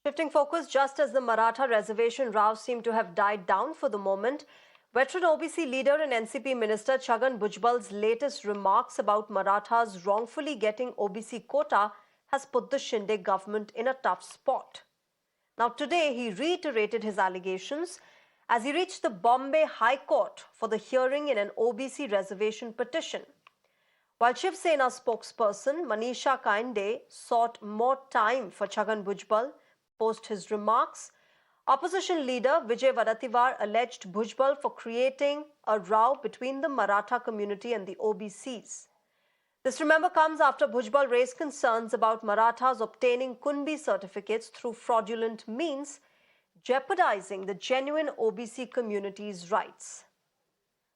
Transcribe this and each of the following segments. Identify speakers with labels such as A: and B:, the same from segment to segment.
A: Shifting focus, just as the Maratha reservation row seemed to have died down for the moment, veteran OBC leader and NCP minister Chhagan Bhujbal's latest remarks about Marathas wrongfully getting OBC quota has put the Shinde government in a tough spot. Now today he reiterated his allegations as he reached the Bombay High Court for the hearing in an OBC reservation petition. While Shiv Sena spokesperson Manisha Kainde sought more time for Chhagan Bhujbal post his remarks, opposition leader Vijay Wadatiwar alleged Bhujbal for creating a row between the Maratha community and the OBCs. This, remember, comes after Bhujbal raised concerns about Marathas obtaining Kunbi certificates through fraudulent means, jeopardizing the genuine OBC community's rights.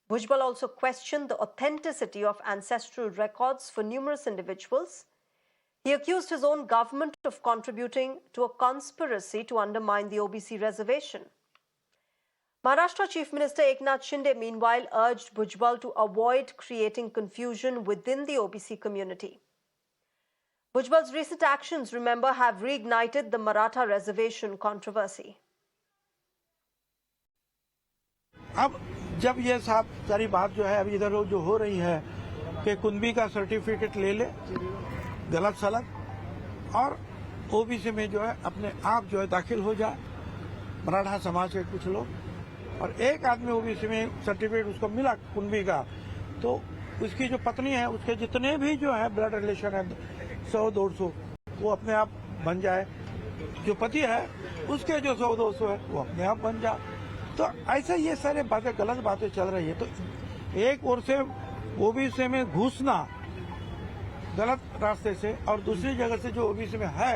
A: Bhujbal also questioned the authenticity of ancestral records for numerous individuals. He accused his own government of contributing to a conspiracy to undermine the OBC reservation. Maharashtra Chief Minister Eknath Shinde, meanwhile, urged Bhujbal to avoid creating confusion within the OBC community. Bhujbal's recent actions, remember, have reignited the Maratha reservation controversy.
B: अब जब ये सारी बात जो है अभी इधर जो हो रही है कि कुंबी का सर्टिफिकेट ले ले गलत सलत और ओबीसी में जो है अपने आप जो है दाखिल हो जाए मराठा समाज के कुछ लोग, और एक आदमी ओबीसी में सर्टिफिकेट उसको मिला कुंबी का, तो उसकी जो पत्नी है उसके जितने भी जो है ब्लड रिलेशन है 100-200 वो अपने आप बन जाए, जो पति है उसके जो 100-200 है वो अपने आप बन जाए। तो ऐसा ये सारे बातें गलत बातें चल रही है। तो एक ओर से ओबीसी में घुसना गलत रास्ते से और दूसरी जगह से जो ओबीसी में है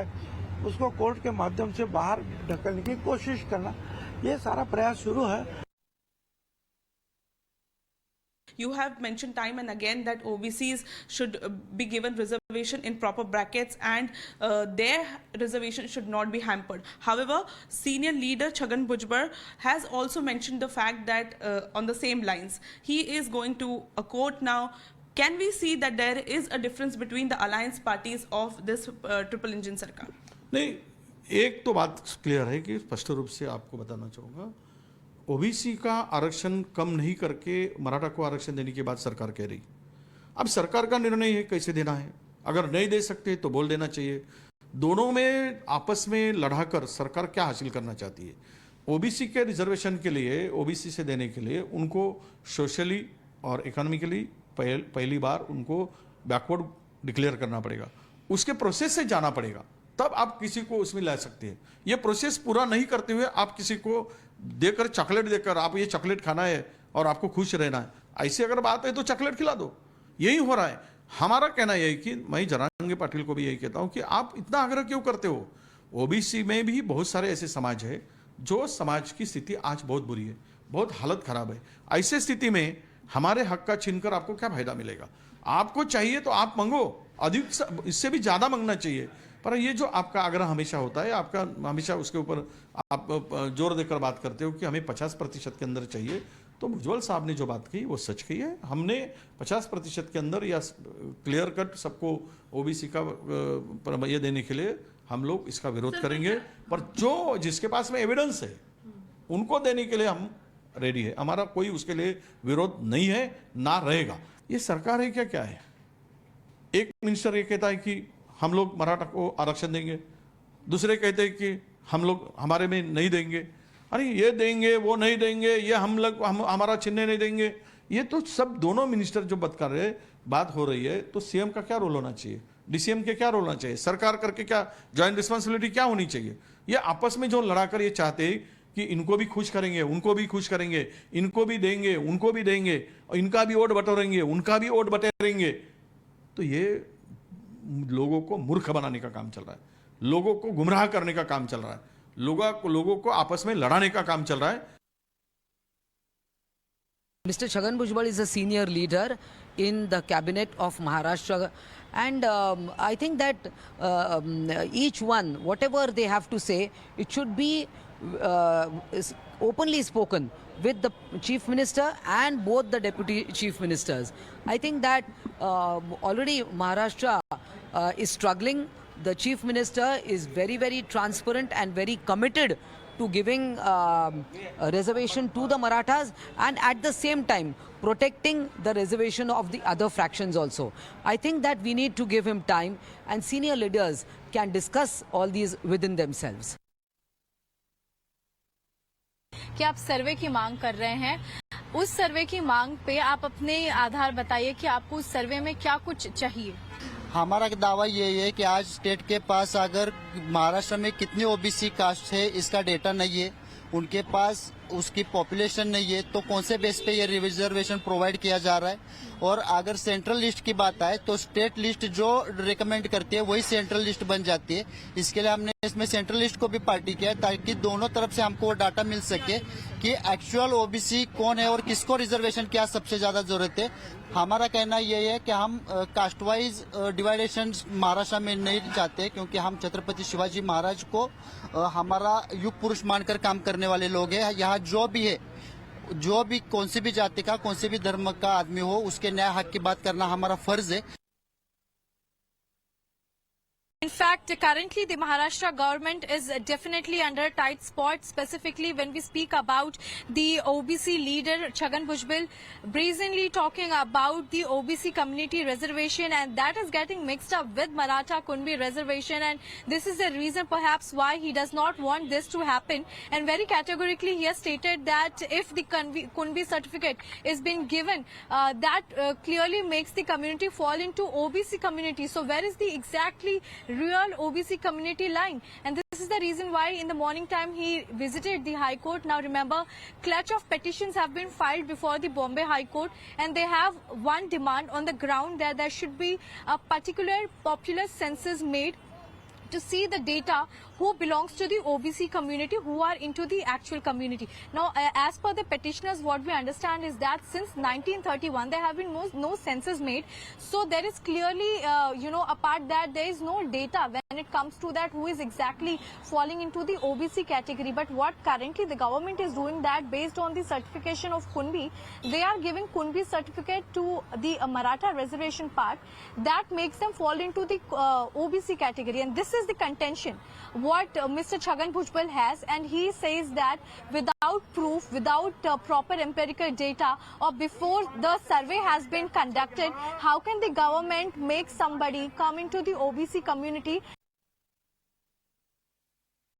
B: उसको कोर्ट के माध्यम से बाहर ढकेलने की कोशिश करना, ये सारा प्रयास शुरू है।
C: You have mentioned time and again that OBCs should be given reservation in proper brackets and their reservation should not be hampered. However, senior leader Chhagan Bhujbal has also mentioned the fact that on the same lines, he is going to a court now. Can we see that there is a difference between the alliance parties of this triple engine sarkar?
D: नहीं, एक तो बात clear है कि स्पष्ट रूप से आपको बताना चाहूँगा, ओबीसी का आरक्षण कम नहीं करके मराठा को आरक्षण देने की बात सरकार कह रही। अब सरकार का निर्णय है कैसे देना है, अगर नहीं दे सकते तो बोल देना चाहिए। दोनों में आपस में लड़ाकर सरकार क्या हासिल करना चाहती है? ओबीसी के रिजर्वेशन के लिए, ओबीसी से देने के लिए उनको सोशली और इकोनॉमिकली पहली बार उनको बैकवर्ड डिक्लेयर करना पड़ेगा, उसके प्रोसेस से जाना पड़ेगा, तब आप किसी को उसमें ला सकते हैं। ये प्रोसेस पूरा नहीं करते हुए आप किसी को देकर चॉकलेट देकर आप ये चॉकलेट खाना है और आपको खुश रहना है, ऐसी अगर बात है तो चॉकलेट खिला दो। यही हो रहा है। हमारा कहना यही कि मैं जरांगे पाटिल को भी यही कहता हूं कि आप इतना आग्रह क्यों करते हो? ओबीसी में भी बहुत सारे ऐसे समाज है जो समाज की स्थिति आज बहुत बुरी है, बहुत हालत खराब है। ऐसे स्थिति में हमारे हक का छीनकर आपको क्या फायदा मिलेगा? आपको चाहिए तो आप मांगो, अधिक इससे भी ज्यादा मांगना चाहिए, पर ये जो आपका आग्रह हमेशा होता है, आपका हमेशा उसके ऊपर आप जोर देकर बात करते हो कि हमें 50% के अंदर चाहिए। तो भुजबल साहब ने जो बात कही वो सच कही है। हमने 50% के अंदर या क्लियर कट सबको ओबीसी का ये देने के लिए हम लोग इसका विरोध करेंगे, पर जो जिसके पास में एविडेंस है उनको देने के लिए हम रेडी है। हमारा कोई उसके लिए विरोध नहीं है, ना रहेगा। ये सरकार है क्या क्या है? एक मिनिस्टर ये कहता है कि हम लोग मराठा को आरक्षण देंगे, दूसरे कहते हैं कि हम लोग हमारे में नहीं देंगे, अरे ये देंगे वो नहीं देंगे, ये हम लोग हमारा छीनने नहीं देंगे। ये तो सब दोनों मिनिस्टर जो बात कर रहे बात हो रही है, तो सीएम का क्या रोल होना चाहिए, डीसीएम के क्या रोल होना चाहिए, सरकार करके क्या ज्वाइंट रिस्पॉन्सिबिलिटी क्या होनी चाहिए? ये आपस में जो लड़ाकर ये चाहते हैं कि इनको भी खुश करेंगे, उनको भी खुश करेंगे, इनको भी देंगे, उनको भी देंगे, और इनका भी वोट बटोरेंगे, उनका भी वोट बटोरेंगे, तो ये लोगों को मूर्ख बनाने का काम चल रहा है, लोगों को गुमराह करने का काम चल रहा है, लोगों को आपस में लड़ाने का काम चल रहा है।
E: Mr. Chhagan Bhujbal is a senior leader in the cabinet of Maharashtra, and I think that each one, whatever they have to say, it should be openly spoken with the chief minister and both the deputy chief ministers. I think that already Maharashtra is struggling the Chief Minister is very, very transparent and very committed to giving a reservation to the Marathas, and at the same time protecting the reservation of the other fractions also. I think that we need to give him time, and senior leaders can discuss all these within themselves.
F: कि आप सर्वे की मांग कर रहे हैं, उस सर्वे की मांग पे आप अपने आधार बताइए कि आपको उस सर्वे में क्या कुछ चाहिए।
G: हमारा दावा यही है कि आज स्टेट के पास अगर महाराष्ट्र में कितने ओबीसी कास्ट है इसका डेटा नहीं है, उनके पास उसकी पॉपुलेशन नहीं है, तो कौन से बेस पे ये रिजर्वेशन प्रोवाइड किया जा रहा है। और अगर सेंट्रल लिस्ट की बात आए तो स्टेट लिस्ट जो रिकमेंड करती है वही सेंट्रल लिस्ट बन जाती है। इसके लिए हमने इसमें सेंट्रल लिस्ट को भी पार्टी किया है ताकि दोनों तरफ से हमको वो डाटा मिल सके कि एक्चुअल ओबीसी कौन है और किसको रिजर्वेशन क्या सबसे ज्यादा जरूरत है। हमारा कहना यही है कि हम कास्ट वाइज डिवाइडेशन महाराष्ट्र में नहीं चाहते, क्योंकि हम छत्रपति शिवाजी महाराज को हमारा युग पुरुष मानकर काम करने वाले लोग हैं। यहाँ जो भी है, जो भी कौन सी भी जाति का, कौन से भी धर्म का आदमी हो, उसके न्याय हक की बात करना हमारा फर्ज है।
F: In fact, currently the Maharashtra government is definitely under a tight spot, specifically when we speak about the OBC leader Chhagan Bhujbal brazenly talking about the OBC community reservation, and that is getting mixed up with Maratha Kunbi reservation, and this is the reason perhaps why he does not want this to happen. And very categorically he has stated that if the Kunbi certificate is being given, that clearly makes the community fall into OBC community. So where is the exactly real OBC community line? And this is the reason why in the morning time he visited the High Court. Now remember, clutch of petitions have been filed before the Bombay High Court, and they have one demand on the ground that there should be a particular popular census made to see the data who belongs to the OBC community, who are into the actual community. Now, as per the petitioners, what we understand is that since 1931, there have been no census made. So there is clearly, apart that there is no data when it comes to that who is exactly falling into the OBC category. But what currently the government is doing, that based on the certification of Kunbi, they are giving Kunbi certificate to the Maratha reservation part. That makes them fall into the OBC category. And this is the contention what Mr. Chhagan Bhujbal has, and he says that without proof, without proper empirical data, or before the survey has been conducted, how can the government make somebody come into the OBC community